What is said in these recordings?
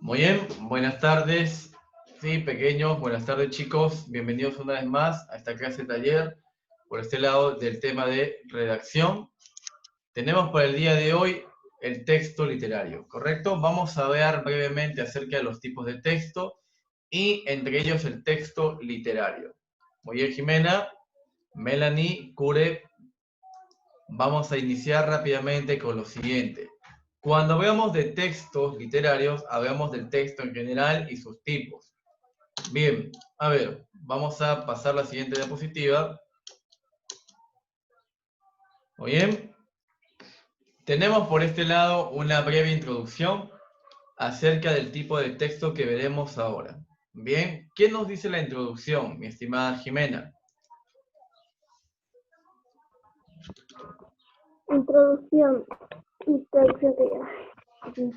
Muy bien, buenas tardes. Sí, pequeños, buenas tardes chicos. Bienvenidos una vez más a esta clase taller por este lado del tema de redacción. Tenemos para el día de hoy el texto literario, ¿correcto? Vamos a ver brevemente acerca de los tipos de texto y entre ellos el texto literario. Muy bien, Jimena, Melanie, Cure, vamos a iniciar rápidamente con lo siguiente. Cuando hablamos de textos literarios, hablamos del texto en general y sus tipos. Bien, a ver, vamos a pasar la siguiente diapositiva. Muy bien. Tenemos por este lado una breve introducción acerca del tipo de texto que veremos ahora. Bien, ¿qué nos dice la introducción, mi estimada Jimena? Introducción. Introducción que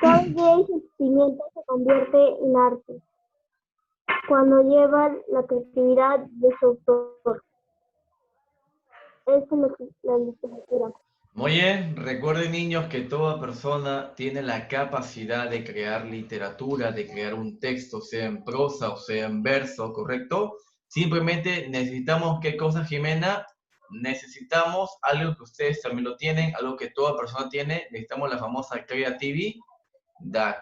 Toda idea y sentimiento se convierte en arte cuando lleva la creatividad de su autor. Esa es la literatura. Muy bien, recuerden niños que toda persona tiene la capacidad de crear literatura, de crear un texto, sea en prosa o sea en verso, ¿correcto? Simplemente necesitamos, ¿qué cosa, Jimena? Necesitamos algo que ustedes también lo tienen, algo que toda persona tiene, necesitamos la famosa creatividad,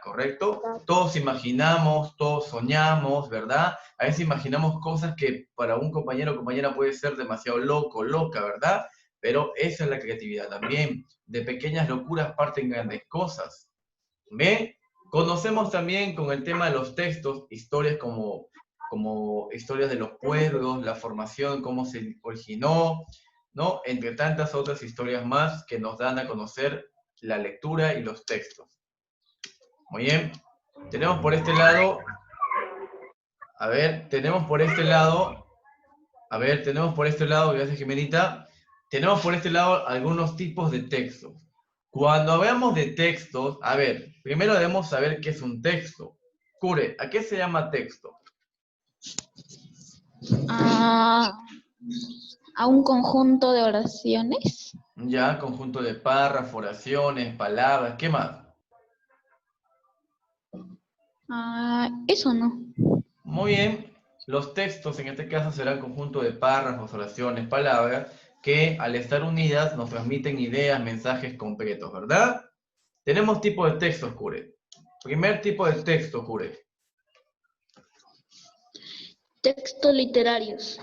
¿correcto? Todos imaginamos, todos soñamos, ¿verdad? A veces imaginamos cosas que para un compañero o compañera puede ser demasiado loco, loca, ¿verdad? Pero esa es la creatividad también. De pequeñas locuras parten grandes cosas. ¿Bien? Conocemos también con el tema de los textos, historias como historias de los pueblos, la formación, cómo se originó, ¿no? Entre tantas otras historias más que nos dan a conocer la lectura y los textos. Muy bien. Tenemos por este lado, gracias Jimenita, tenemos por este lado algunos tipos de textos. Cuando hablamos de textos, a ver, primero debemos saber qué es un texto. Cure, ¿a qué se llama texto? A un conjunto de oraciones. Ya, conjunto de párrafos, oraciones, palabras, ¿qué más? Eso no. Muy bien, los textos en este caso serán conjunto de párrafos, oraciones, palabras, que al estar unidas nos transmiten ideas, mensajes concretos, ¿verdad? Tenemos tipos de textos, Cure. Primer tipo de texto, Cure. Textos literarios.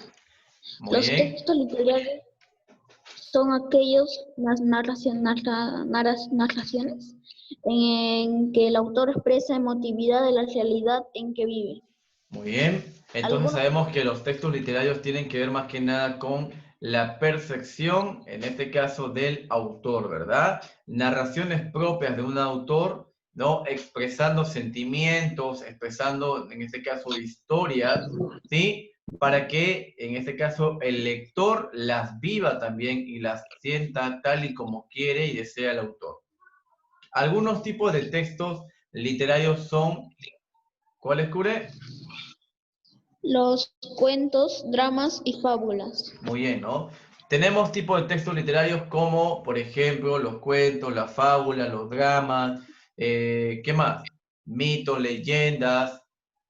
Muy Los bien. textos literarios son aquellos narraciones en que el autor expresa emotividad de la realidad en que vive. Muy bien. Entonces sabemos que los textos literarios tienen que ver más que nada con la percepción, en este caso del autor, ¿verdad? Narraciones propias de un autor, ¿no? Expresando sentimientos, expresando, en este caso, historias, ¿sí? Para que, en este caso, el lector las viva también y las sienta tal y como quiere y desea el autor. Algunos tipos de textos literarios son, ¿cuáles, Cure? Los cuentos, dramas y fábulas. Muy bien, ¿no? Tenemos tipos de textos literarios como, por ejemplo, los cuentos, las fábulas, los dramas, ¿qué más? Mitos, leyendas,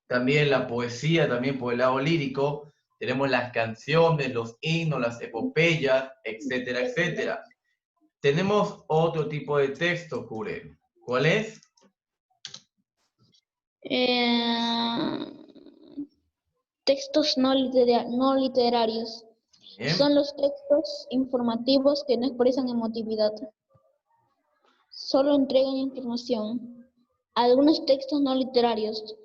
también la poesía, también por el lado lírico. Tenemos las canciones, los himnos, las epopeyas, etcétera, etcétera. Tenemos otro tipo de texto, Cure. ¿Cuál es? Textos no literarios. Bien. Son los textos informativos que no expresan emotividad. Solo entregan información. Algunos textos no literarios.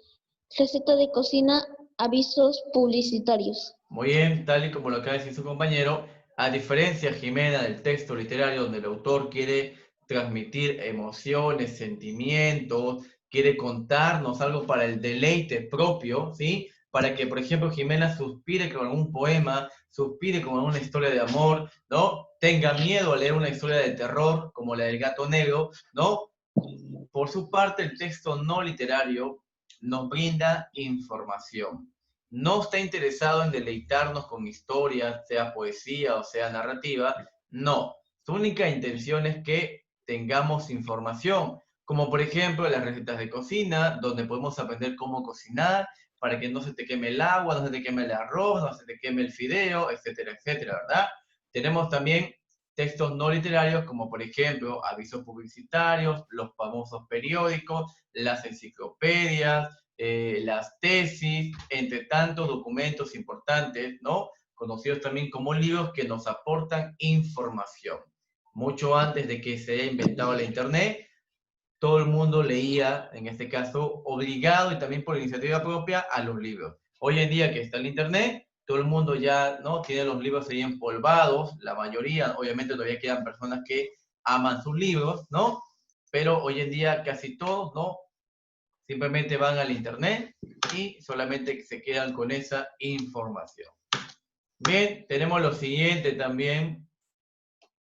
Receta de cocina, avisos publicitarios. Muy bien, tal y como lo acaba de decir su compañero, a diferencia, Jimena, del texto literario donde el autor quiere transmitir emociones, sentimientos, quiere contarnos algo para el deleite propio, ¿sí? Para que, por ejemplo, Jimena suspire con algún poema, suspire con alguna historia de amor, ¿no? Tenga miedo a leer una historia de terror como la del gato negro, ¿no? Por su parte, el texto no literario nos brinda información. No está interesado en deleitarnos con historias, sea poesía o sea narrativa, no. Su única intención es que tengamos información, como por ejemplo las recetas de cocina, donde podemos aprender cómo cocinar, para que no se te queme el agua, no se te queme el arroz, no se te queme el fideo, etcétera, etcétera, ¿verdad? Tenemos también textos no literarios, como por ejemplo avisos publicitarios, los famosos periódicos, las enciclopedias, las tesis, entre tantos documentos importantes, ¿no? Conocidos también como libros que nos aportan información. Mucho antes de que se haya inventado la Internet, todo el mundo leía, en este caso, obligado y también por iniciativa propia, a los libros. Hoy en día que está el Internet, todo el mundo ya, ¿no?, tiene los libros ahí empolvados, la mayoría, obviamente todavía quedan personas que aman sus libros, ¿no? Pero hoy en día casi todos, ¿no?, simplemente van al Internet y solamente se quedan con esa información. Bien, tenemos lo siguiente también.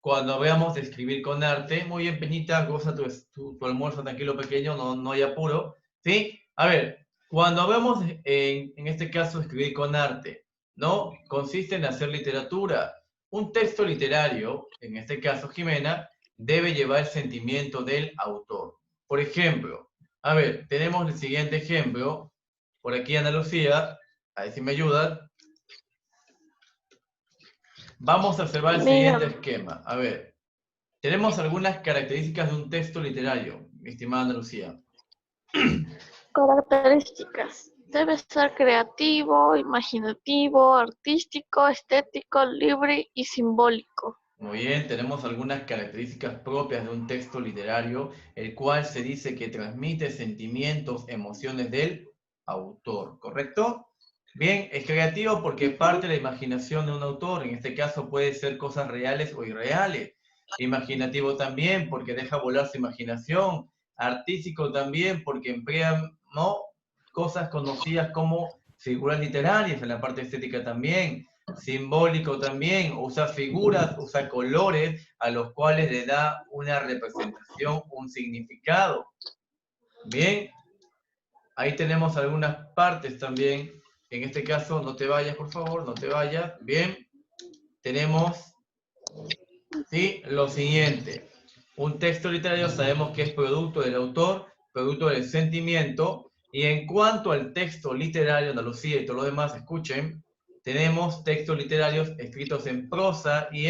Cuando veamos de escribir con arte, muy bien, Peñita, goza tu almuerzo tranquilo, pequeño, no hay apuro, ¿sí? A ver, cuando veamos en este caso escribir con arte, ¿no? Consiste en hacer literatura. Un texto literario, en este caso Jimena, debe llevar el sentimiento del autor. Por ejemplo, a ver, tenemos el siguiente ejemplo, por aquí Ana Lucía, a ver si me ayuda. Vamos a observar el siguiente esquema. A ver, tenemos algunas características de un texto literario, mi estimada Ana Lucía. Características. Debe ser creativo, imaginativo, artístico, estético, libre y simbólico. Muy bien, tenemos algunas características propias de un texto literario, el cual se dice que transmite sentimientos, emociones del autor, ¿correcto? Bien, es creativo porque parte de la imaginación de un autor, en este caso puede ser cosas reales o irreales. Imaginativo también porque deja volar su imaginación. Artístico también porque emplean, ¿no?, cosas conocidas como figuras literarias en la parte estética también. Simbólico también, usa figuras, usa colores a los cuales le da una representación, un significado. Bien, ahí tenemos algunas partes también. En este caso, no te vayas, por favor, no te vayas. Bien, tenemos, ¿sí?, lo siguiente. Un texto literario sabemos que es producto del autor, producto del sentimiento. Y en cuanto al texto literario, Ana Lucía y todo lo demás, escuchen, tenemos textos literarios escritos en prosa y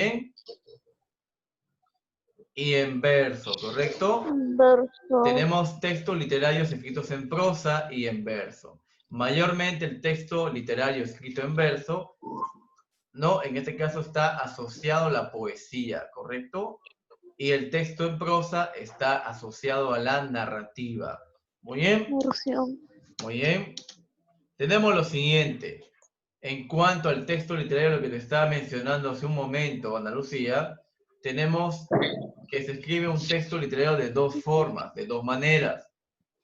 en verso, ¿correcto? Verso. Tenemos textos literarios escritos en prosa y en verso. Mayormente el texto literario escrito en verso, ¿no?, en este caso está asociado a la poesía, ¿correcto? Y el texto en prosa está asociado a la narrativa. Muy bien. Porción. Muy bien. Tenemos lo siguiente. En cuanto al texto literario, lo que te estaba mencionando hace un momento, Ana Lucía, tenemos que se escribe un texto literario de dos formas, de dos maneras.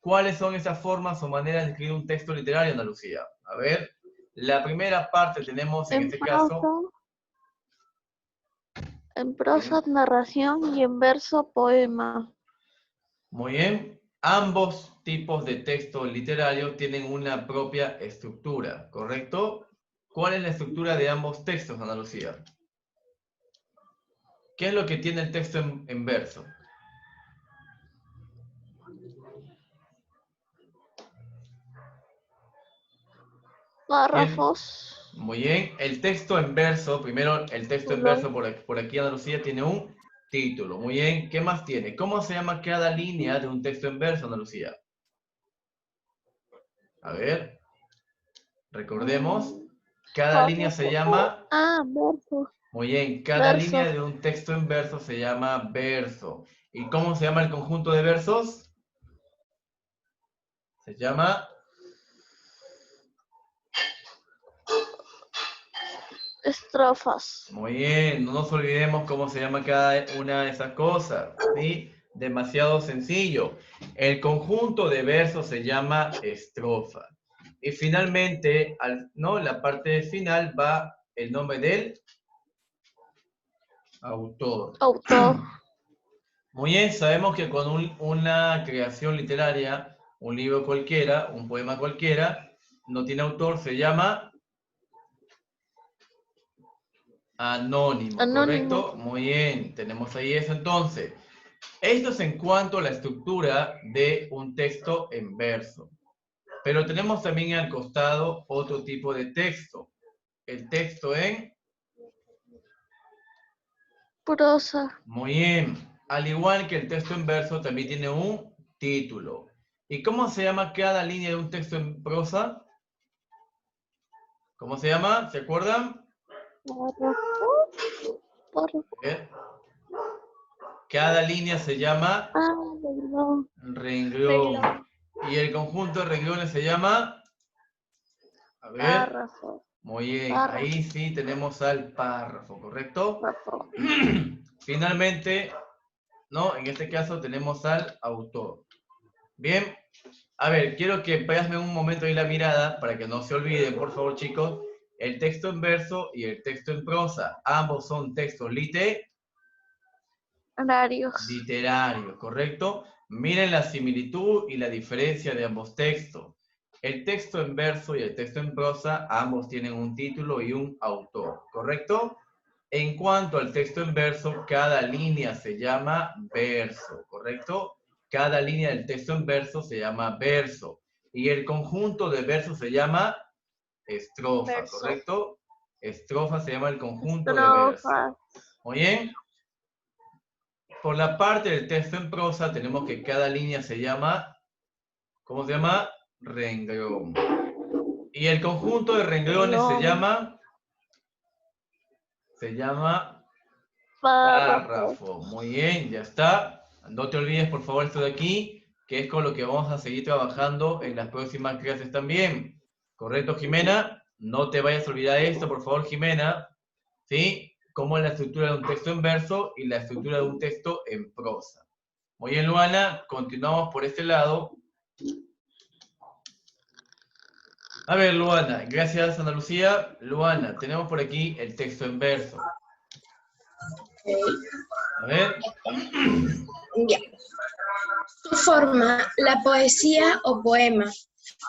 ¿Cuáles son esas formas o maneras de escribir un texto literario, Ana Lucía? A ver, la primera parte tenemos en este caso... En prosa, narración y en verso, poema. Muy bien. Ambos tipos de texto literario tienen una propia estructura, ¿correcto? ¿Cuál es la estructura de ambos textos, Ana Lucía? ¿Qué es lo que tiene el texto en verso? Párrafos. Muy bien. El texto en verso, primero el texto en verso por aquí, Ana Lucía, tiene un título. Muy bien. ¿Qué más tiene? ¿Cómo se llama cada línea de un texto en verso, Ana Lucía? A ver. Recordemos. Cada línea se llama... verso. Muy bien. Cada Verso. línea de un texto en verso se llama verso. ¿Y cómo se llama el conjunto de versos? Se llama... Estrofas. Muy bien, no nos olvidemos cómo se llama cada una de esas cosas, ¿sí? Demasiado sencillo. El conjunto de versos se llama estrofa. Y finalmente, ¿no?, la parte final va el nombre del autor. Muy bien, sabemos que con una creación literaria, un libro cualquiera, un poema cualquiera, no tiene autor, se llama... Anónimo, ¿correcto? Muy bien, tenemos ahí eso entonces. Esto es en cuanto a la estructura de un texto en verso. Pero tenemos también al costado otro tipo de texto. El texto en... Prosa. Muy bien. Al igual que el texto en verso, también tiene un título. ¿Y cómo se llama cada línea de un texto en prosa? ¿Cómo se llama? ¿Se acuerdan? Párrafo. Cada línea se llama No. renglón. Y el conjunto de renglones se llama... A ver. Párrafo. Muy bien. Párrafo. Ahí sí tenemos al párrafo, ¿correcto? Párrafo. Finalmente, ¿no? En este caso tenemos al autor. Bien. A ver, quiero que plasmen un momento ahí la mirada para que no se olviden, por favor, chicos. El texto en verso y el texto en prosa. Ambos son textos Horarios. literarios, ¿correcto? Miren la similitud y la diferencia de ambos textos. El texto en verso y el texto en prosa, ambos tienen un título y un autor, ¿correcto? En cuanto al texto en verso, cada línea se llama verso, ¿correcto? Cada línea del texto en verso se llama verso. Y el conjunto de versos se llama estrofa, Verso. ¿correcto? Estrofa se llama el conjunto de versos. Estrofa. Muy bien. Por la parte del texto en prosa tenemos que cada línea se llama, ¿cómo se llama? Renglón. Y el conjunto de renglones se llama párrafo. Muy bien, ya está. No te olvides, por favor, esto de aquí, que es con lo que vamos a seguir trabajando en las próximas clases también. ¿Correcto, Jimena? No te vayas a olvidar esto, por favor, Jimena. ¿Sí? Cómo es la estructura de un texto en verso y la estructura de un texto en prosa. Muy bien, Luana, continuamos por este lado. A ver, Luana, gracias, Ana Lucía. Luana, tenemos por aquí el texto en verso. A ver. Ya. Su forma, la poesía o poema,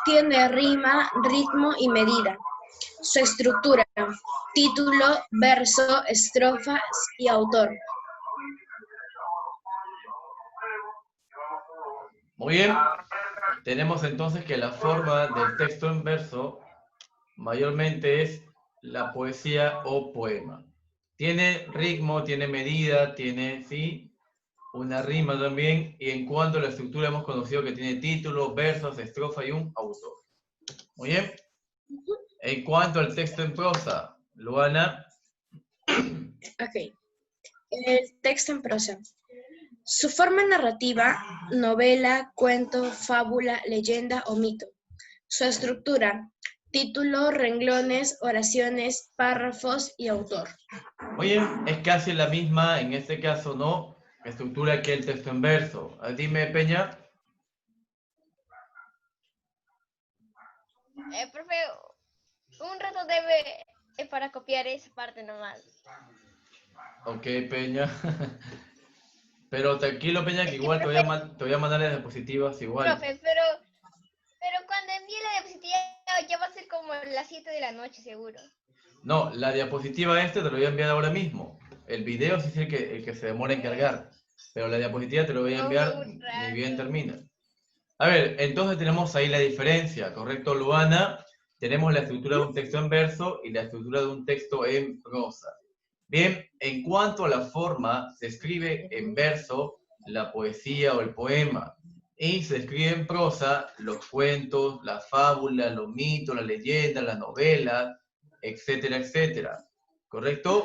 tiene rima, ritmo y medida. Su estructura, título, verso, estrofas y autor. Muy bien. Tenemos entonces que la forma del texto en verso mayormente es la poesía o poema. Tiene ritmo, tiene medida, tiene, ¿sí?, una rima también. Y en cuanto a la estructura hemos conocido que tiene título, versos, estrofa y un autor. Muy bien. En cuanto al texto en prosa, Luana. Ok. El texto en prosa. Su forma narrativa, novela, cuento, fábula, leyenda o mito. Su estructura, título, renglones, oraciones, párrafos y autor. Muy bien, es casi la misma, en este caso, ¿no?, estructura que el texto en verso. Dime, Peña. Profe, un rato debe para copiar esa parte nomás. Ok, Peña. Pero tranquilo, Peña, que Es que, igual profe, te voy a mandar las diapositivas igual. profe, pero cuando envíe la diapositiva ya va a ser como las 7 de la noche, seguro. No, la diapositiva te lo voy a enviar ahora mismo. El video sí es el que se demora en cargar. Pero la diapositiva te lo voy a enviar ni bien termina. A ver, entonces tenemos ahí la diferencia, ¿correcto, Luana? Tenemos la estructura de un texto en verso y la estructura de un texto en prosa. Bien, en cuanto a la forma, se escribe en verso la poesía o el poema. Y se escribe en prosa los cuentos, la fábula, los mitos, la leyenda, la novela, etcétera, etcétera. ¿Correcto?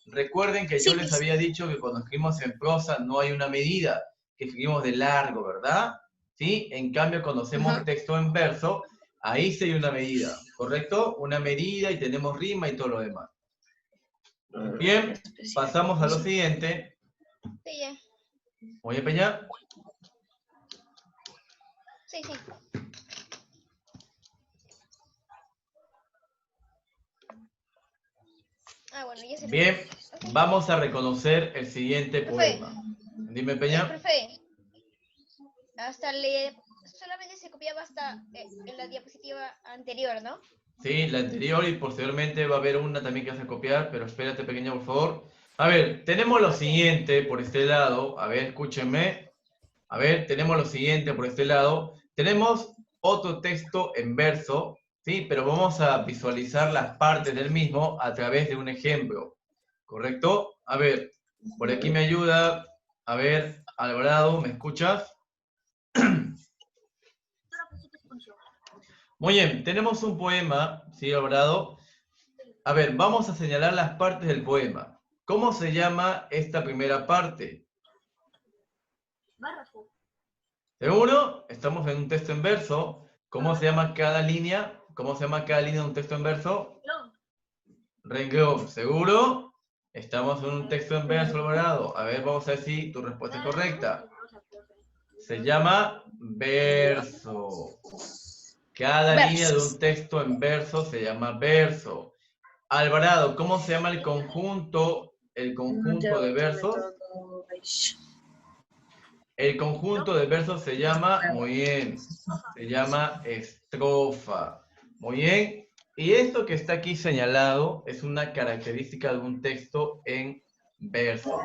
Recuerden que yo les había dicho que cuando escribimos en prosa no hay una medida, que escribimos de largo, ¿verdad? ¿Sí? En cambio, cuando hacemos texto en verso, ahí sí hay una medida, ¿correcto? Una medida y tenemos rima y todo lo demás. Bien, pasamos a lo siguiente. Sí, ya. Oye, Peña. Sí, sí. Ah, bueno, ya se lo... Bien, Okay. vamos a reconocer el siguiente poema. Dime, Peña. Profe, solamente se copiaba hasta en la diapositiva anterior, ¿no? Sí, la anterior y posteriormente va a haber una también que vas a copiar, pero espérate, pequeña, por favor. A ver, tenemos lo siguiente por este lado. A ver, escúchenme. A ver, tenemos lo siguiente por este lado. Tenemos otro texto en verso, ¿sí? Pero vamos a visualizar las partes del mismo a través de un ejemplo. ¿Correcto? A ver, por aquí me ayuda. A ver, Alvarado, ¿me escuchas? Muy bien, tenemos un poema, ¿sí, Alvarado? A ver, vamos a señalar las partes del poema. ¿Cómo se llama esta primera parte? ¿Seguro? Estamos en un texto en verso. ¿Cómo se llama cada línea? ¿Cómo se llama cada línea de un texto en verso? Renglón. ¿Seguro? Estamos en un texto en verso, Alvarado. A ver, vamos a ver si tu respuesta es correcta. Se llama verso. Cada línea de un texto en verso se llama verso. Alvarado, ¿cómo se llama el conjunto de versos? El conjunto de versos se llama, muy bien, se llama estrofa. Muy bien. Y esto que está aquí señalado es una característica de un texto en verso,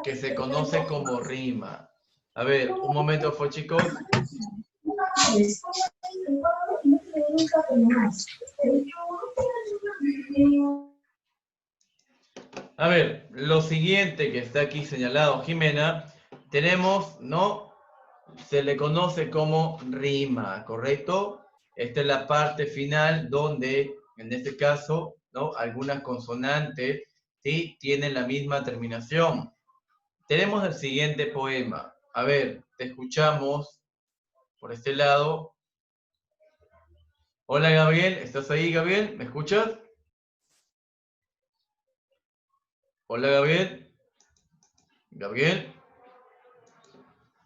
que se conoce como rima. A ver, un momento, chicos. A ver, lo siguiente que está aquí señalado, Jimena, tenemos, ¿no? Se le conoce como rima, ¿correcto? Esta es la parte final donde, en este caso, ¿no? Algunas consonantes, ¿sí? Tienen la misma terminación. Tenemos el siguiente poema. A ver, te escuchamos por este lado. Hola, Gabriel, ¿estás ahí, Gabriel? ¿Me escuchas? Hola, Gabriel. Gabriel.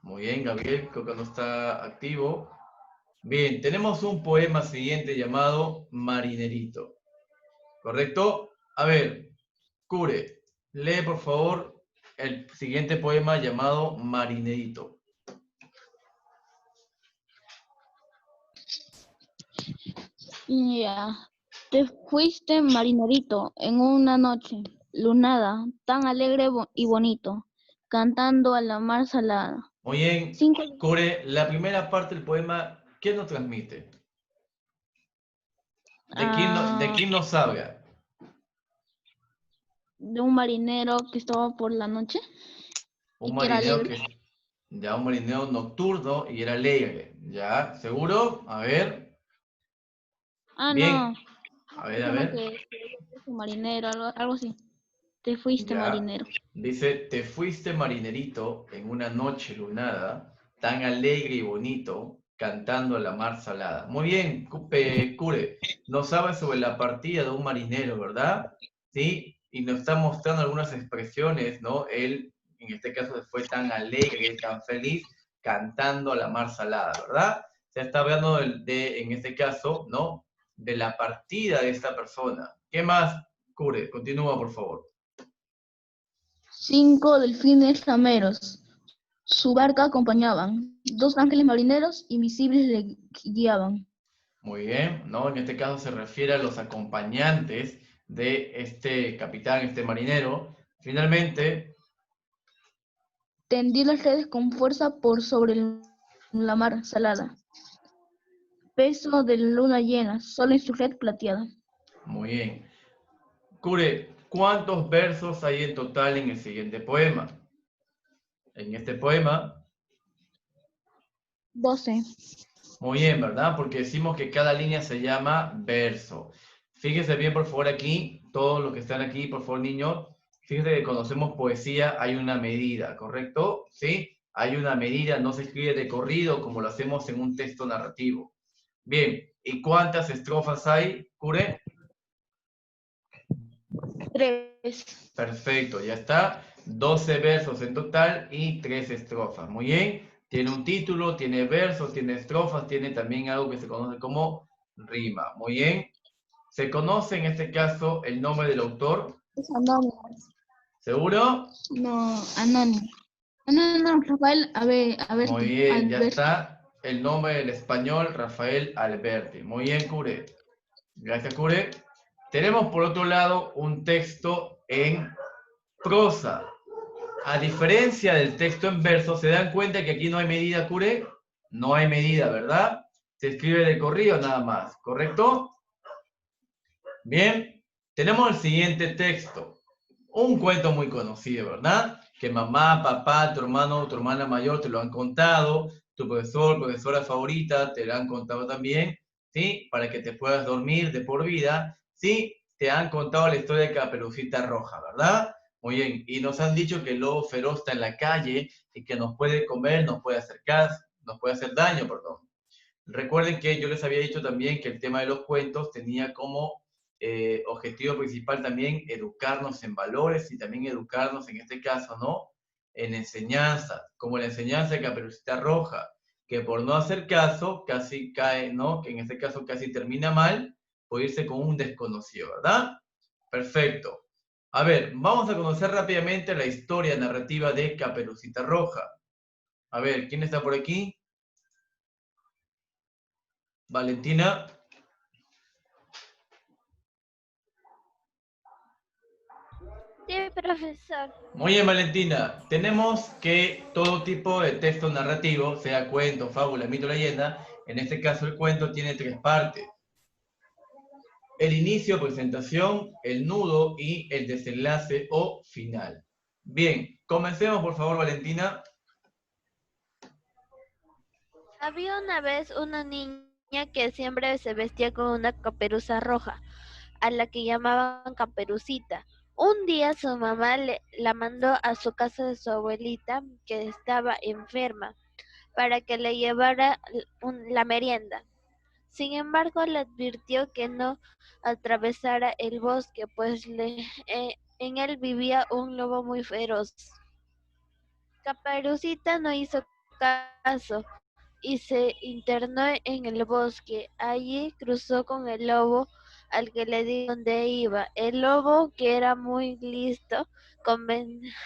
Muy bien, Gabriel, creo que no está activo. Bien, tenemos un poema siguiente llamado Marinerito. ¿Correcto? A ver, Cure, lee por favor el siguiente poema llamado Marinerito. Ya. Te fuiste, marinerito, en una noche lunada, tan alegre y bonito, cantando a la mar salada. Muy bien, Cure, la primera parte del poema, ¿qué nos transmite? ¿De quién nos habla? De un marinero que estaba por la noche. Un y que era marinero alegre. ya un marinero nocturno y era alegre. ¿Ya? ¿Seguro? A ver. Bien. No. A ver. Que marinero, algo así. Te fuiste, Ya. marinero. Dice, te fuiste marinerito en una noche lunada, tan alegre y bonito, cantando a la mar salada. Muy bien, Cure, nos sabe sobre la partida de un marinero, ¿verdad? Sí, y nos está mostrando algunas expresiones, ¿no? Él, en este caso, fue tan alegre, tan feliz, cantando a la mar salada, ¿verdad? Se está hablando en este caso, ¿no? De la partida de esta persona. ¿Qué más, Cure? Continúa, por favor. 5 delfines rameros. Su barca acompañaban. 2 ángeles marineros invisibles le guiaban. Muy bien, ¿no? En este caso se refiere a los acompañantes de este capitán, este marinero. Finalmente, Tendió las redes con fuerza por sobre la mar salada. Peso de luna llena, solo en su red plateada. muy bien. Cure, ¿cuántos versos hay en total en el siguiente poema? En este poema. 12. Muy bien, ¿verdad? Porque decimos que cada línea se llama verso. Fíjense bien, por favor, aquí, todos los que están aquí, por favor, niños, fíjense que conocemos poesía, hay una medida, ¿correcto? ¿Sí? Hay una medida, no se escribe de corrido como lo hacemos en un texto narrativo. Bien, ¿y cuántas estrofas hay, Cure? 3. Perfecto, ya está. 12 versos en total y 3 estrofas. Muy bien. Tiene un título, tiene versos, tiene estrofas, tiene también algo que se conoce como rima. Muy bien. ¿Se conoce en este caso el nombre del autor? Es anónimo. ¿Seguro? No, anónimo. No, Rafael, a ver. Muy bien, ya está. El nombre del español, Rafael Alberti. Muy bien, Cure. Gracias, Cure. Tenemos por otro lado un texto en prosa. A diferencia del texto en verso, ¿se dan cuenta que aquí no hay medida, Cure? No hay medida, ¿verdad? Se escribe de corrido nada más, ¿correcto? Bien, tenemos el siguiente texto. Un cuento muy conocido, ¿verdad? Que mamá, papá, tu hermano, tu hermana mayor te lo han contado, tu profesor, profesora favorita te lo han contado también, ¿sí? Para que te puedas dormir de por vida, ¿sí? Te han contado la historia de Caperucita Roja, ¿verdad? Muy bien, y nos han dicho que el lobo feroz está en la calle y que nos puede comer, nos puede hacer daño, perdón. Recuerden que yo les había dicho también que el tema de los cuentos tenía como objetivo principal también educarnos en valores y también educarnos en este caso, ¿no? En enseñanza, como la enseñanza de Caperucita Roja, que por no hacer caso casi cae, ¿no? Que en este caso casi termina mal, por irse con un desconocido, ¿verdad? Perfecto. A ver, vamos a conocer rápidamente la historia narrativa de Caperucita Roja. A ver, ¿quién está por aquí? Valentina. Sí, profesor. Muy bien, Valentina. Tenemos que todo tipo de texto narrativo, sea cuento, fábula, mito, leyenda, en este caso el cuento tiene 3 partes. El inicio, presentación, el nudo y el desenlace o final. Bien, comencemos por favor, Valentina. Había una vez una niña que siempre se vestía con una caperuza roja, a la que llamaban Caperucita. Un día su mamá la mandó a su casa de su abuelita, que estaba enferma, para que le llevara la merienda. Sin embargo, le advirtió que no atravesara el bosque, pues en él vivía un lobo muy feroz. Caperucita no hizo caso y se internó en el bosque. Allí cruzó con el lobo, al que le dijo dónde iba. El lobo, que era muy listo,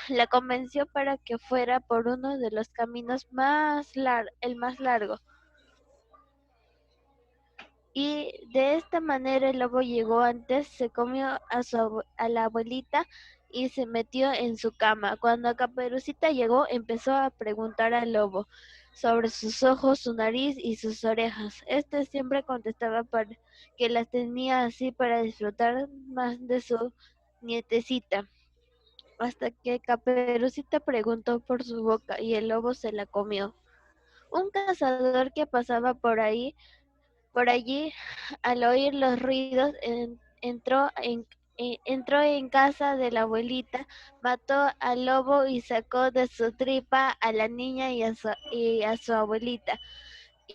la convenció para que fuera por uno de los caminos el más largo. Y de esta manera el lobo llegó antes, se comió a la abuelita y se metió en su cama. Cuando Caperucita llegó, empezó a preguntar al lobo sobre sus ojos, su nariz y sus orejas. Este siempre contestaba que las tenía así para disfrutar más de su nietecita. Hasta que Caperucita preguntó por su boca y el lobo se la comió. Un cazador que pasaba por allí, al oír los ruidos, entró en casa de la abuelita, mató al lobo y sacó de su tripa a la niña y a su abuelita.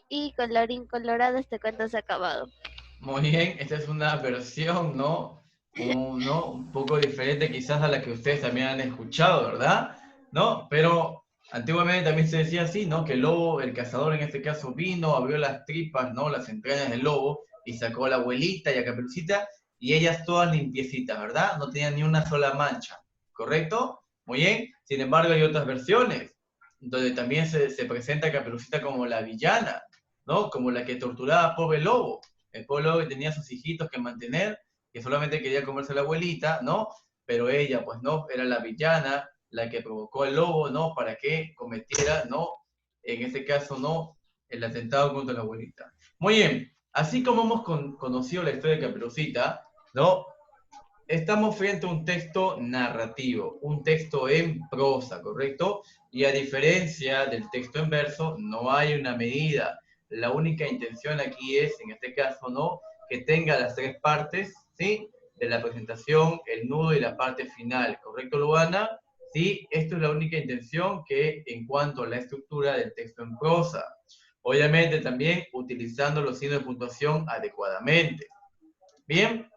Y colorín colorado, este cuento se ha acabado. Muy bien, esta es una versión, ¿no? Un poco diferente quizás a la que ustedes también han escuchado, ¿verdad? ¿No? Pero antiguamente también se decía así, ¿no? Que el lobo, el cazador en este caso vino, abrió las tripas, ¿no? Las entrañas del lobo y sacó a la abuelita y a Caperucita y ellas todas limpiecitas, ¿verdad? No tenían ni una sola mancha, ¿correcto? Muy bien. Sin embargo, hay otras versiones donde también se presenta a Caperucita como la villana, ¿no? Como la que torturaba a pobre lobo. El pobre lobo que tenía sus hijitos que mantener, que solamente quería comerse a la abuelita, ¿no? Pero ella, pues no, era la villana, la que provocó al lobo, ¿no? Para que cometiera, ¿no? En este caso, ¿no? El atentado contra la abuelita. Muy bien, así como hemos conocido la historia de Caperucita, ¿no? Estamos frente a un texto narrativo, un texto en prosa, ¿correcto? Y a diferencia del texto en verso, no hay una medida. La única intención aquí es, en este caso, ¿no? Que tenga las 3 partes, ¿sí? De la presentación, el nudo y la parte final, ¿correcto, Luana? Sí, esto es la única intención que en cuanto a la estructura del texto en prosa. Obviamente también utilizando los signos de puntuación adecuadamente. Bien.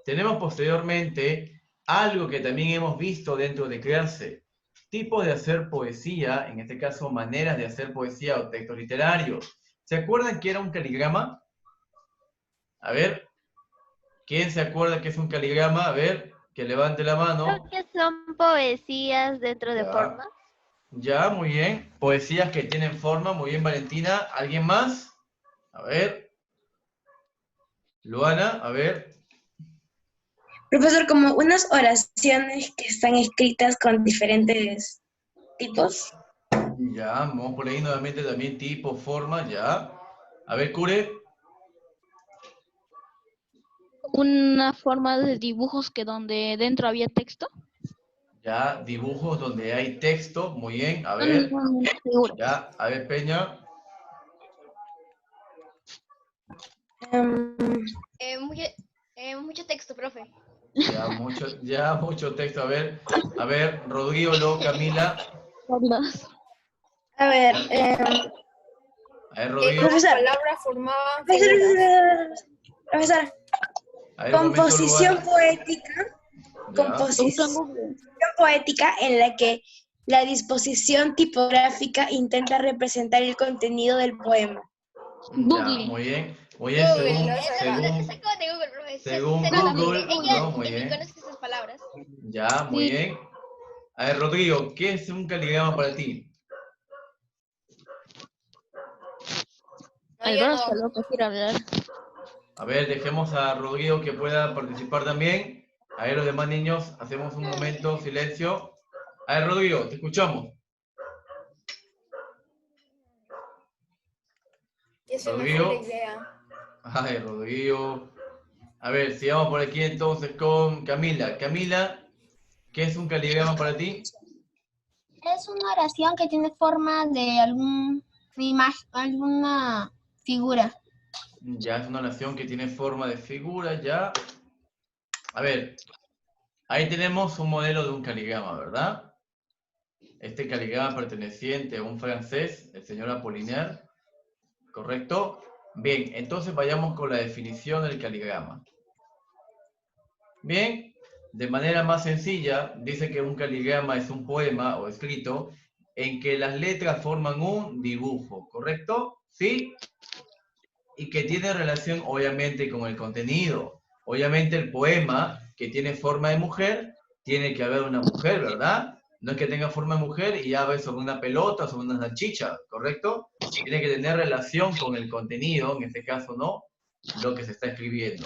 Tenemos posteriormente algo que también hemos visto dentro de clase, tipos de hacer poesía, en este caso maneras de hacer poesía o textos literarios. ¿Se acuerdan que era un caligrama? A ver, ¿quién se acuerda que es un caligrama? A ver, que levante la mano. Creo que son poesías dentro de formas. Ya, muy bien. Poesías que tienen forma, muy bien, Valentina. ¿Alguien más? A ver. Luana, a ver. Profesor, como unas oraciones que están escritas con diferentes tipos. Ya, vamos por ahí nuevamente también tipo, forma, ya. A ver, Cure. Una forma de dibujos que donde dentro había texto. Ya, dibujos donde hay texto, muy bien. A No ver, necesariamente figuras. ya, a ver, Peña. Em, Mucho texto, profe. Ya mucho texto. A ver, Rodrigo, luego Camila. Hablas. a ver, A ver, Rodrigo. profesor, Palabras formaban profesor, figuras. profesor, A ver, un momento, composición Luana. poética, Ya. composición poética en la que la disposición tipográfica intenta representar el contenido del poema. Ya, Google. muy bien. Muy bien, según, Eso según, sacó de Google, profe. según Se nota, Google, ella ¿no? Muy ni bien. conoce esas palabras. Ya, muy Sí. bien. A ver, Rodrigo, ¿qué es un caligrama para ti? Hay yo dos no. que lo que quiero hablar. A ver, dejemos a Rodrigo que pueda participar también. A ver, los demás niños, hacemos un momento, silencio. A ver, Rodrigo, te escuchamos. Esa no fue Rodrigo. la idea. Ay, Rodrigo. A ver, sigamos por aquí entonces con Camila. Camila, ¿qué es un caligrama para ti? Es una oración que tiene forma de alguna figura. Ya es una oración que tiene forma de figura, ya. A ver, ahí tenemos un modelo de un caligrama, ¿verdad? Este caligrama perteneciente a un francés, el señor Apollinaire, ¿correcto? Bien, entonces vayamos con la definición del caligrama. Bien, de manera más sencilla, dice que un caligrama es un poema o escrito en que las letras forman un dibujo, ¿correcto? ¿Sí? Y que tiene relación obviamente con el contenido. Obviamente el poema que tiene forma de mujer, tiene que haber una mujer, ¿verdad? No es que tenga forma de mujer y hable sobre una pelota, sobre una salchicha, ¿correcto? Tiene que tener relación con el contenido, en este caso, ¿no? Lo que se está escribiendo.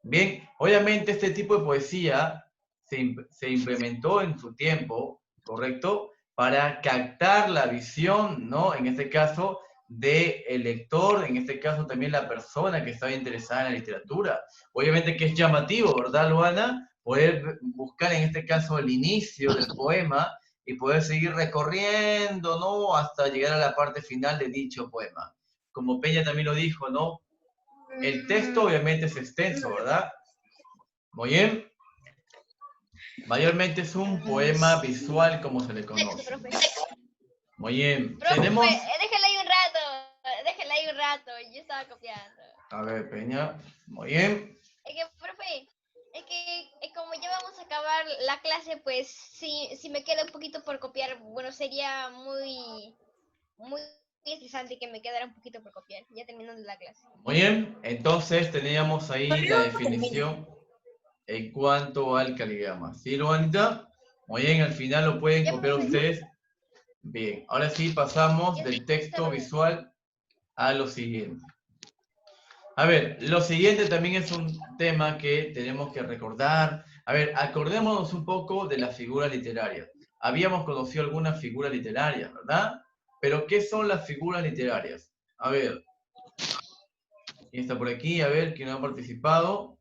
Bien, obviamente este tipo de poesía se implementó en su tiempo, ¿correcto? Para captar la visión, ¿no? En este caso, del lector, en este caso también la persona que estaba interesada en la literatura. Obviamente que es llamativo, ¿verdad, Luana? Poder buscar en este caso el inicio del poema y poder seguir recorriendo, ¿no? Hasta llegar a la parte final de dicho poema. Como Peña también lo dijo, ¿no? El texto obviamente es extenso, ¿verdad? Muy bien. Mayormente es un poema visual como se le Texto, conoce. profe. Muy bien. Profe, Tenemos... déjala ahí un rato. Déjala ahí un rato. Yo estaba copiando. A ver, Peña. Muy bien. Es que, profe, es que como ya vamos a acabar la clase, pues si me queda un poquito por copiar, bueno, sería muy estresante que me quedara un poquito por copiar, ya terminando la clase. Muy bien. Entonces teníamos ahí la definición en cuanto al caligrama. ¿Sí, Luanita? Muy bien, al final lo pueden Ya, copiar profe. ustedes. Bien, ahora sí pasamos Ya del está, texto profe. visual a lo siguiente. A ver, lo siguiente también es un tema que tenemos que recordar. A ver, acordémonos un poco de la figura literaria. Habíamos conocido algunas figuras literarias, ¿verdad? Pero, ¿qué son las figuras literarias? A ver, ¿quién está por aquí? A ver, ¿quién ha participado?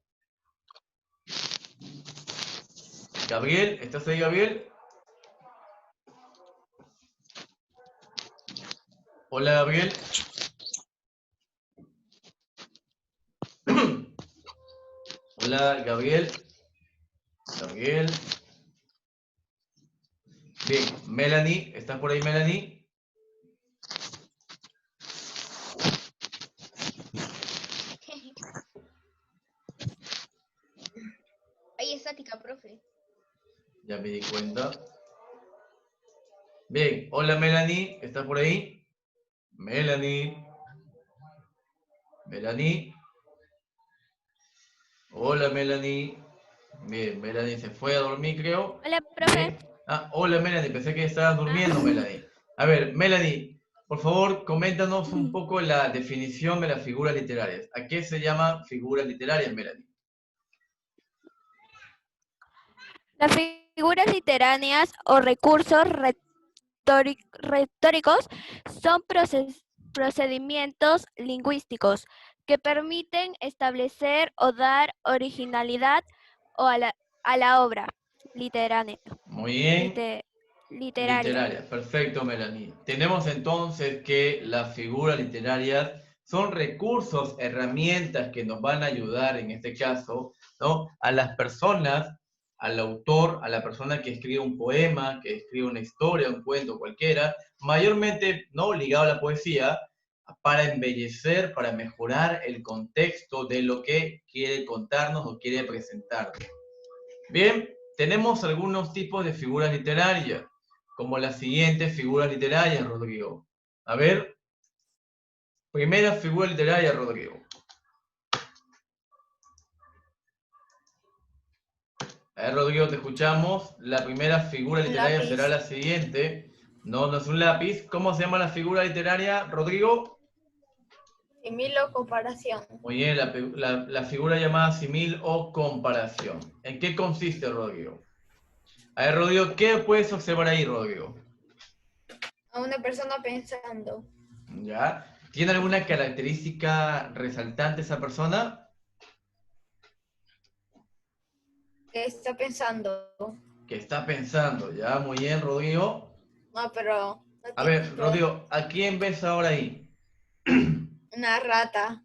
Gabriel, ¿estás ahí, Gabriel? Hola, Gabriel. Hola, Gabriel. Gabriel. Bien, Melanie, ¿estás por ahí, Melanie? Ahí estática, profe. Ya me di cuenta. Bien, hola, Melanie, ¿estás por ahí? Melanie. Melanie. Hola, Melanie. Bien, Melanie se fue a dormir, creo. Hola, profe. Bien. Ah, hola, Melanie, pensé que estabas durmiendo, Melanie. A ver, Melanie, por favor, coméntanos un poco la definición de las figuras literarias. ¿A qué se llama figuras literarias, Melanie? Las figuras literarias o recursos retóricos son procedimientos lingüísticos que permiten establecer o dar originalidad a la obra literaria. Muy bien. Literaria. Literaria, perfecto, Melanie. Tenemos entonces que las figuras literarias son recursos, herramientas que nos van a ayudar, en este caso, ¿no?, a las personas, al autor, a la persona que escribe un poema, que escribe una historia, un cuento, cualquiera, mayormente, ¿no?, ligado a la poesía, para embellecer, para mejorar el contexto de lo que quiere contarnos o quiere presentarnos. Bien, tenemos algunos tipos de figuras literarias, como las siguientes figuras literarias, Rodrigo. A ver, primera figura literaria, Rodrigo. A ver, Rodrigo, te escuchamos. La primera figura literaria lápiz. será la siguiente. No, no es un lápiz. ¿Cómo se llama la figura literaria, Rodrigo? Simil o comparación. Muy bien, la figura llamada simil o comparación. ¿En qué consiste, Rodrigo? A ver, Rodrigo, ¿qué puedes observar ahí, Rodrigo? A una persona pensando. ¿Ya? ¿Tiene alguna característica resaltante esa persona? Que está pensando. Que está pensando, ¿ya? Muy bien, Rodrigo. No, pero... no A ver, tiene Rodrigo, ¿a quién ves ahora ahí? una rata.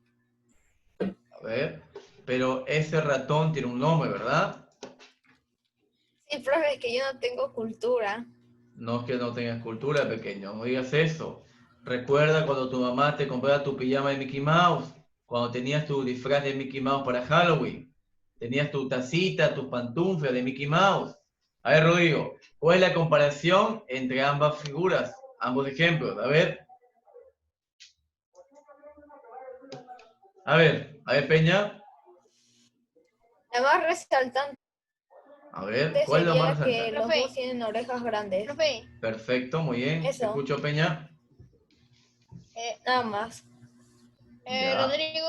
A ver, pero ese ratón tiene un nombre, ¿verdad? Sí, profe, es que yo no tengo cultura. No es que no tengas cultura, pequeño, no digas eso. Recuerda cuando tu mamá te compraba tu pijama de Mickey Mouse, cuando tenías tu disfraz de Mickey Mouse para Halloween, tenías tu tacita, tus pantuflas de Mickey Mouse. A ver, Rodrigo, ¿cuál es la comparación entre ambas figuras, ambos ejemplos? A ver, Peña. La más resaltante A ver, ¿cuál es lo sería más que resaltante? los Profe. dos tienen orejas grandes. Profe, Perfecto, muy bien. Te Eso. escucho, Peña. Nada más. Ya. Rodrigo,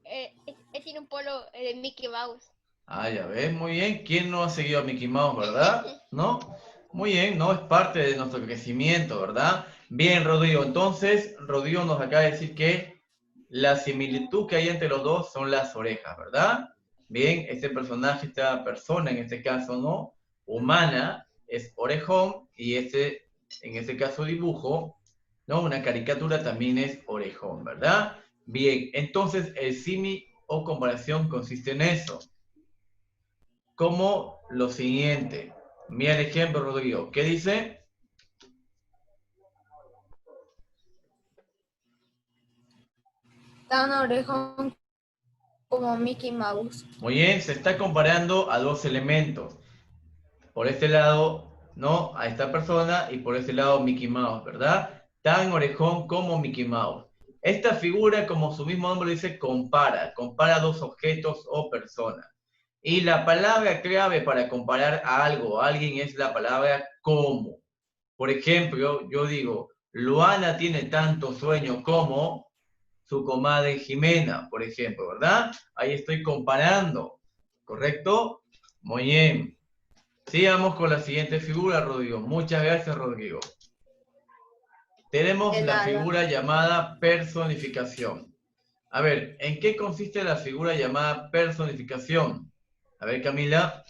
él tiene un polo de Mickey Mouse. Ah, ya ves, muy bien. ¿Quién no ha seguido a Mickey Mouse, verdad? ¿No? Muy bien, ¿no? Es parte de nuestro crecimiento, ¿verdad? Bien, Rodrigo. Entonces, Rodrigo nos acaba de decir que la similitud que hay entre los dos son las orejas, ¿verdad? Bien, este personaje, esta persona, en este caso, ¿no?, humana, es orejón, y en este caso, dibujo, ¿no?, una caricatura también es orejón, ¿verdad? Bien, entonces el símil o comparación consiste en eso. Como lo siguiente. Mira el ejemplo, Rodrigo. ¿Qué dice? Tan orejón como Mickey Mouse. Muy bien, se está comparando a dos elementos. Por este lado, ¿no?, a esta persona, y por este lado Mickey Mouse, ¿verdad? Tan orejón como Mickey Mouse. Esta figura, como su mismo nombre dice, compara dos objetos o personas. Y la palabra clave para comparar a algo o a alguien es la palabra como. Por ejemplo, yo digo, Luana tiene tanto sueño como su comadre Jimena, por ejemplo, ¿verdad? Ahí estoy comparando, ¿correcto? Muy bien. Sigamos con la siguiente figura, Rodrigo. Muchas gracias, Rodrigo. Tenemos De la nada. figura llamada personificación. A ver, ¿en qué consiste la figura llamada personificación? A ver, Camila.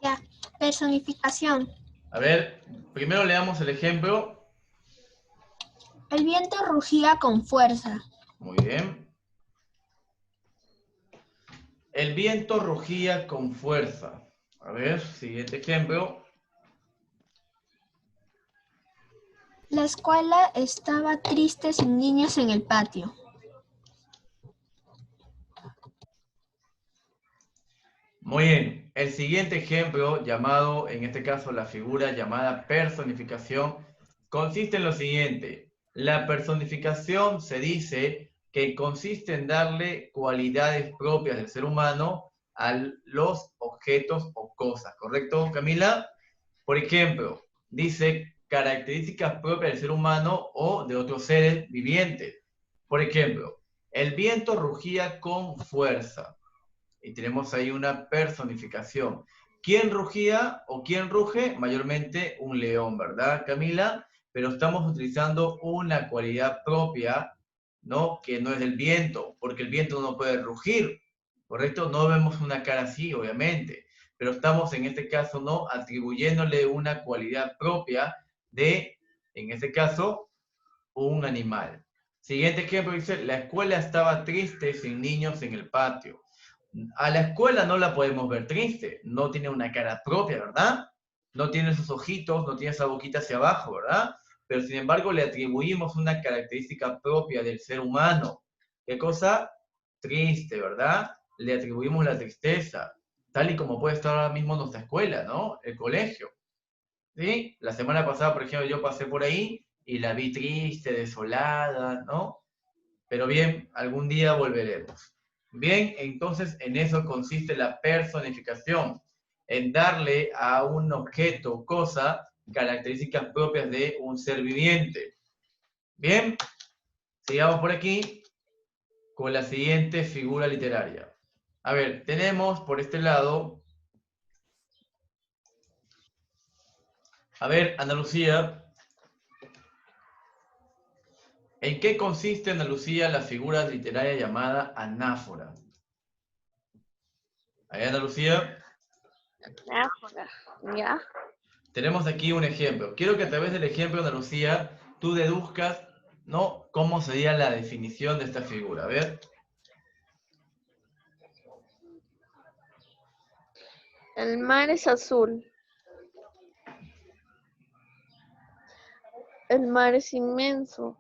Ya, personificación. A ver, primero leamos el ejemplo. El viento rugía con fuerza. Muy bien. El viento rugía con fuerza. A ver, siguiente ejemplo. La escuela estaba triste sin niños en el patio. Muy bien. El siguiente ejemplo, llamado, en este caso, la figura llamada personificación, consiste en lo siguiente. La personificación se dice que consiste en darle cualidades propias del ser humano a los objetos o cosas, ¿correcto, Camila? Por ejemplo, dice características propias del ser humano o de otros seres vivientes. Por ejemplo, El viento rugía con fuerza. Y tenemos ahí una personificación. ¿Quién rugía o quién ruge? Mayormente un león, ¿verdad, Camila? Pero estamos utilizando una cualidad propia, ¿no? Que no es del viento, porque el viento no puede rugir, ¿correcto? No vemos una cara así, obviamente, pero estamos en este caso, ¿no? Atribuyéndole una cualidad propia de, en este caso, un animal. Siguiente ejemplo dice, la escuela estaba triste sin niños en el patio. A la escuela no la podemos ver triste, no tiene una cara propia, ¿verdad? No tiene esos ojitos, no tiene esa boquita hacia abajo, ¿verdad? Pero sin embargo le atribuimos una característica propia del ser humano. ¿Qué cosa? Triste, ¿verdad? Le atribuimos la tristeza, tal y como puede estar ahora mismo nuestra escuela, ¿no? El colegio. ¿Sí? La semana pasada, por ejemplo, yo pasé por ahí y la vi triste, desolada, ¿no? Pero bien, algún día volveremos. Bien, entonces en eso consiste la personificación, en darle a un objeto o cosa características propias de un ser viviente. Bien, sigamos por aquí con la siguiente figura literaria. A ver, tenemos por este lado, a ver, Ana Lucía, ¿en qué consiste, Ana Lucía, la figura literaria llamada anáfora? Ahí, Ana Lucía. Anáfora, ¿ya? Tenemos aquí un ejemplo. Quiero que a través del ejemplo, Ana Lucía, tú deduzcas, ¿no? Cómo sería la definición de esta figura. A ver. El mar es azul. El mar es inmenso.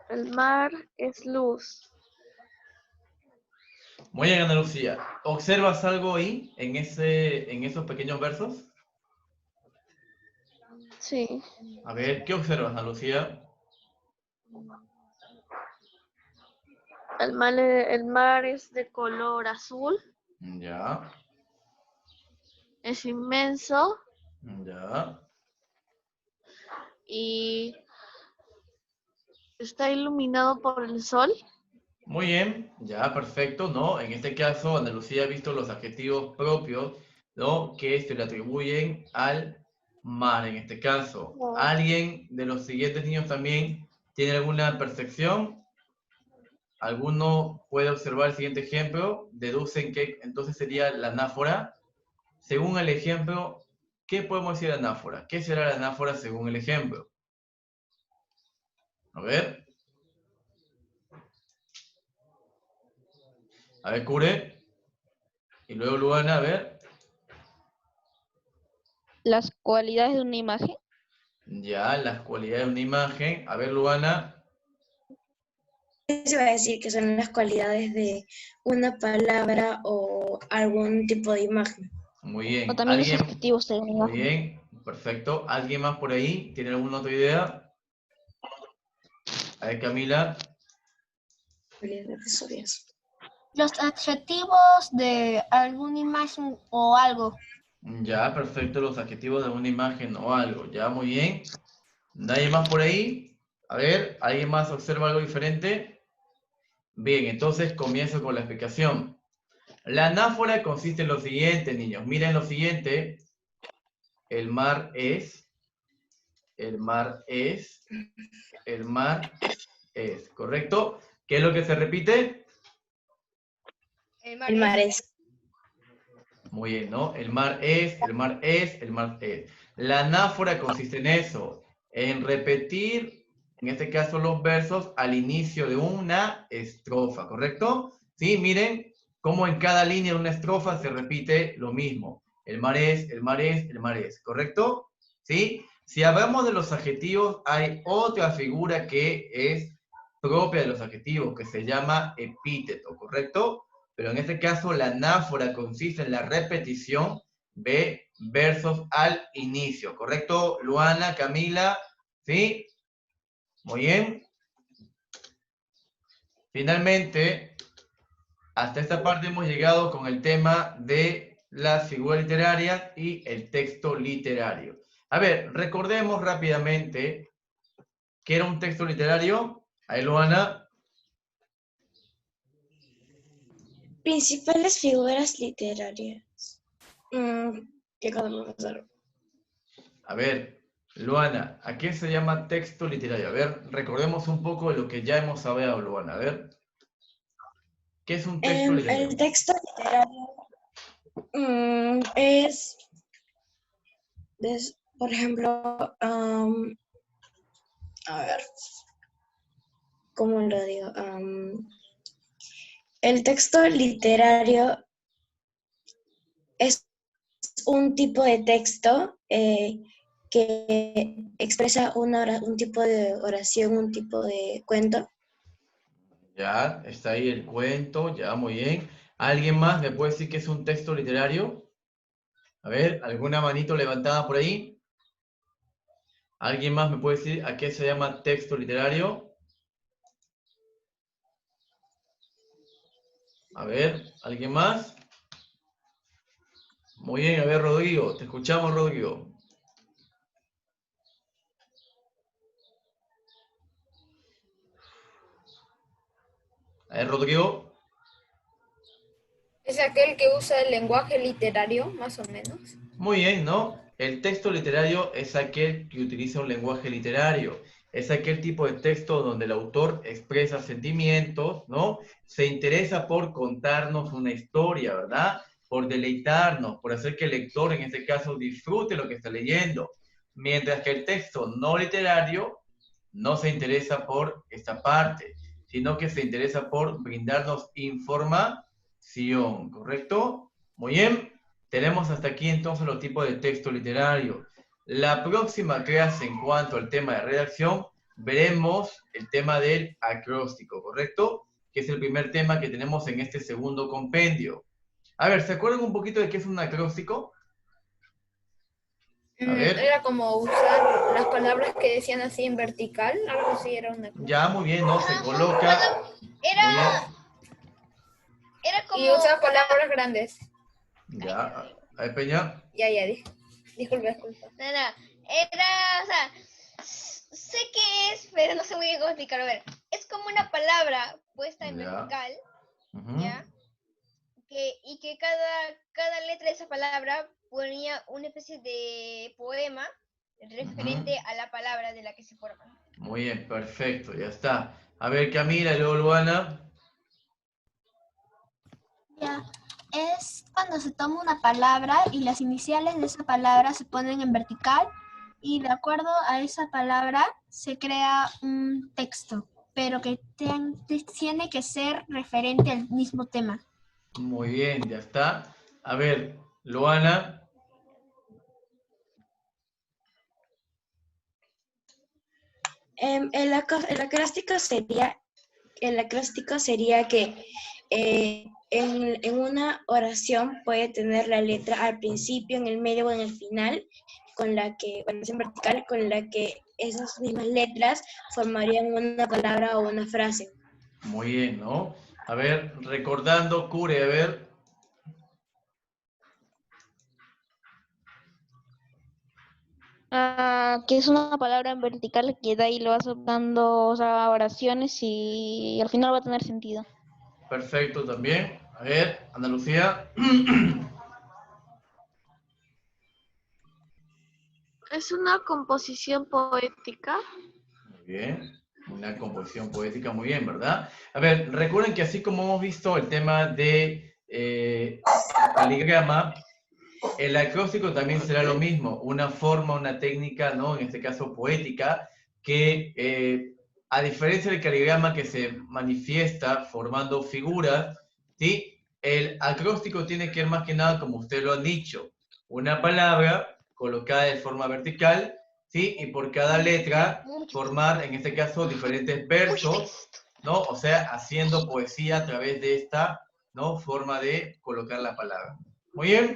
El mar es luz. Muy bien, Ana Lucía. ¿Observas algo ahí, en esos pequeños versos? Sí. A ver, ¿qué observas, Ana Lucía? El mar es de color azul. Ya, Es inmenso ya. y está iluminado por el sol. Muy bien, ya, perfecto, ¿no? En este caso, Ana Lucía ha visto los adjetivos propios, ¿no? Que se le atribuyen al mar, en este caso. ¿Alguien de los siguientes niños también tiene alguna percepción? ¿Alguno puede observar el siguiente ejemplo? Deducen que entonces sería la anáfora. Según el ejemplo, ¿qué podemos decir de anáfora? ¿Qué será la anáfora según el ejemplo? A ver. A ver, Cure. Y luego Luana, a ver. Las cualidades de una imagen. Ya, las cualidades de una imagen. A ver, Luana. Se va a decir que son las cualidades de una palabra o algún tipo de imagen. Muy bien. O también los ¿Alguien? adjetivos de una Muy imagen. bien, perfecto. ¿Alguien más por ahí? ¿Tiene alguna otra idea? A ver, Camila. Los adjetivos de alguna imagen o algo. Ya, perfecto, los adjetivos de una imagen o algo. Ya, muy bien. ¿Nadie más por ahí? A ver, ¿alguien más observa algo diferente? Bien, entonces comienzo con la explicación. La anáfora consiste en lo siguiente, niños. Miren lo siguiente. El mar es, el mar es, el mar es. ¿Correcto? ¿Qué es lo que se repite? El El mar es. Muy bien, ¿no? El mar es, el mar es, el mar es. La anáfora consiste en eso, en repetir, en este caso, los versos al inicio de una estrofa, ¿correcto? Sí, miren cómo en cada línea de una estrofa se repite lo mismo. El mar es, el mar es, el mar es, ¿correcto? ¿Sí? Si hablamos de los adjetivos, hay otra figura que es propia de los adjetivos, que se llama epíteto, ¿correcto? Pero en este caso la anáfora consiste en la repetición de versos al inicio, ¿correcto? Luana, Camila, ¿sí? Muy bien. Finalmente, hasta esta parte hemos llegado con el tema de las figuras literarias y el texto literario. A ver, recordemos rápidamente ¿Qué era un texto literario? Ahí, Luana. Principales figuras literarias. ¿Qué cosa vamos a hacer? A ver, Luana, ¿a qué se llama texto literario? A ver, recordemos un poco de lo que ya hemos hablado, Luana. A ver, ¿qué es un texto literario? El texto literario es, por ejemplo, a ver, ¿cómo lo digo? El texto literario es un tipo de texto que expresa un tipo de oración, un tipo de cuento. Ya, está ahí el cuento, ya, muy bien. ¿Alguien más me puede decir que es un texto literario? A ver, ¿alguna manito levantada por ahí? ¿Alguien más me puede decir a qué se llama texto literario? A ver, ¿alguien más? Muy bien, a ver, Rodrigo, te escuchamos, Rodrigo. A ver, Rodrigo. Es aquel que usa el lenguaje literario, más o menos. Muy bien, ¿no? El texto literario es aquel que utiliza un lenguaje literario. Es aquel tipo de texto donde el autor expresa sentimientos, ¿no? Se interesa por contarnos una historia, ¿verdad? Por deleitarnos, por hacer que el lector, en este caso, disfrute lo que está leyendo. Mientras que el texto no literario no se interesa por esta parte, sino que se interesa por brindarnos información, ¿correcto? Muy bien. Tenemos hasta aquí entonces los tipos de texto literario. La próxima clase en cuanto al tema de redacción, veremos el tema del acróstico, ¿correcto? Que es el primer tema que tenemos en este segundo compendio. A ver, ¿se acuerdan un poquito de qué es un acróstico? A ver. Era como usar las palabras que decían así en vertical, algo así era una cosa. Ya, muy bien, ¿no? Se coloca... Era como... Y usar palabras grandes. Ya, a ver, Peña. Ya, disculpa. No, era, o sea, sé qué es, pero no sé muy bien cómo explicarlo. A ver, es como una palabra puesta en vertical, ¿ya? Y que cada letra de esa palabra ponía una especie de poema referente a la palabra de la que se forma. Muy bien, perfecto, ya está. A ver, Camila y luego Luana. Ya, es cuando se toma una palabra y las iniciales de esa palabra se ponen en vertical y de acuerdo a esa palabra se crea un texto, pero que tiene que ser referente al mismo tema. Muy bien, ya está. A ver, Luana. El acróstico sería que en una oración puede tener la letra al principio, en el medio o en el final, con la que, oración vertical, con la que esas mismas letras formarían una palabra o una frase. Muy bien, ¿no? A ver, recordando, Cure, a ver. Que es una palabra en vertical que de ahí lo vas dando, o sea, oraciones y al final va a tener sentido. Perfecto también. A ver, Ana Lucía. Es una composición poética. Muy bien. Una composición poética, muy bien, ¿verdad? A ver, recuerden que así como hemos visto el tema de caligrama, el acróstico también será lo mismo, una forma, una técnica, ¿no? En este caso poética, que a diferencia del caligrama que se manifiesta formando figuras, ¿sí? El acróstico tiene que ver más que nada, como ustedes lo han dicho, una palabra colocada de forma vertical, ¿sí? Y por cada letra formar, en este caso, diferentes versos, ¿no? O sea, haciendo poesía a través de esta, ¿no? Forma de colocar la palabra. Muy bien.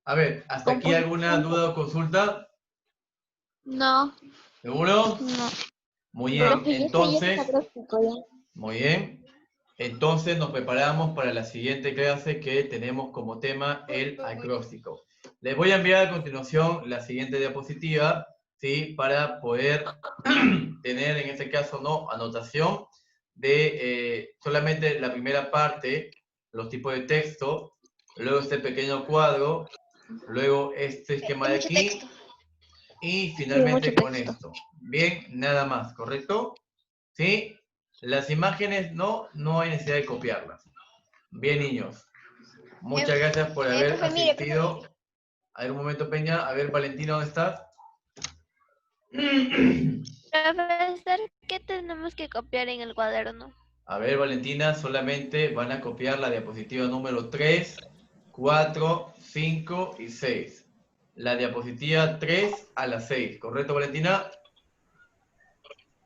A ver, ¿hasta aquí alguna duda o consulta? No. ¿Seguro? No. Muy bien, entonces... Muy bien. Entonces nos preparamos para la siguiente clase que tenemos como tema el acróstico. Les voy a enviar a continuación la siguiente diapositiva ¿sí? Para poder tener, en este caso, ¿no? Anotación de solamente la primera parte, los tipos de texto, luego este pequeño cuadro, luego este esquema de Mucho aquí, texto. y finalmente mucho con texto. esto. Bien, nada más, ¿correcto? ¿Sí? Las imágenes no hay necesidad de copiarlas. Bien, niños. Muchas gracias por haber profe, mire, profe. asistido. A ver, un momento, Peña. A ver, Valentina, ¿dónde estás? Profesor, ¿qué tenemos que copiar en el cuaderno? A ver, Valentina, solamente van a copiar la diapositiva número 3, 4, 5 y 6. La diapositiva 3 a la 6, ¿correcto, Valentina?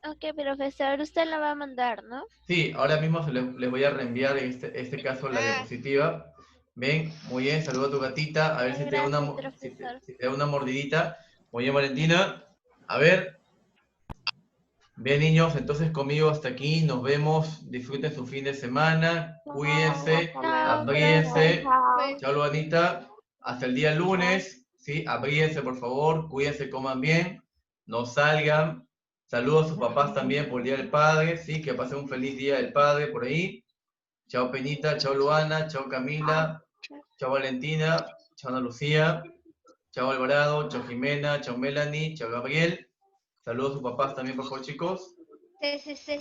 Ok, profesor, usted la va a mandar, ¿no? Sí, ahora mismo les voy a reenviar en este caso la diapositiva. Ven, muy bien, saluda a tu gatita, a ver si te da Gracias, profesor. si te da una mordidita. Muy bien, Valentina. A ver. Bien, niños, entonces conmigo hasta aquí, nos vemos, disfruten su fin de semana, cuídense, Chao, abríense. Chao. Chao, Luanita, hasta el día lunes, ¿sí? Abríense, por favor, cuídense, coman bien, no salgan. Saludos a sus papás también por el Día del Padre, ¿sí? Que pasen un feliz Día del Padre por ahí. Chao, Peñita, chao, Luana, chao, Camila, chao, Valentina, chao, Ana Lucía, chao, Alvarado, chao, Jimena, chao, Melanie, chao, Gabriel. Saludos a sus papás también, por favor, chicos. Sí.